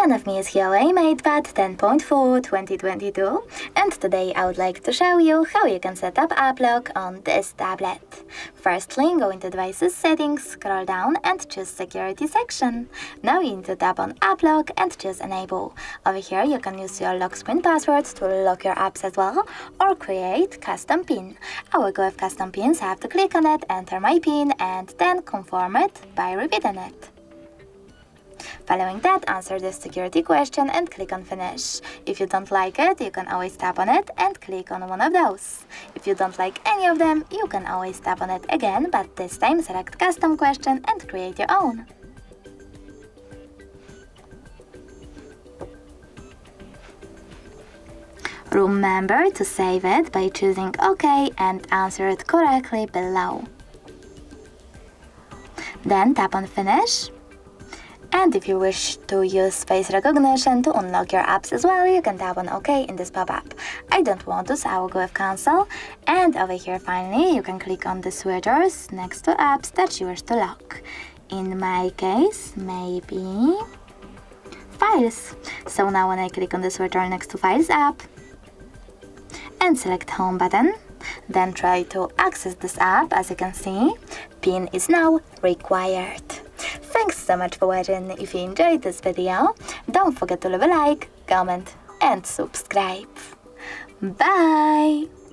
front of me is HUWAEI Matepad 10.4 2022, and today I would like to show you how you can set up app lock on this tablet. Firstly, go into Devices Settings, scroll down and choose Security section. Now you need to tap on App Lock and choose Enable. Over here you can use your lock screen passwords to lock your apps as well, or create custom PIN. I will go with custom PIN, so I have to click on it, enter my PIN and then confirm it by repeating it. Following that, answer this security question and click on Finish. If you don't like it, you can always tap on it and click on one of those. If you don't like any of them, you can always tap on it again, but this time select Custom Question and create your own. Remember to save it by choosing OK and answer it correctly below. Then tap on Finish. And if you wish to use face recognition to unlock your apps as well, you can tap on OK in this pop-up. I don't want to, so I will go with Cancel. And over here finally, you can click on the switchers next to apps that you wish to lock. In my case, maybe Files. So now when I click on the switcher next to Files app and select Home button, then try to access this app, as you can see, PIN is now required. Thanks so much for watching. If you enjoyed this video, don't forget to leave a like, comment and subscribe. Bye!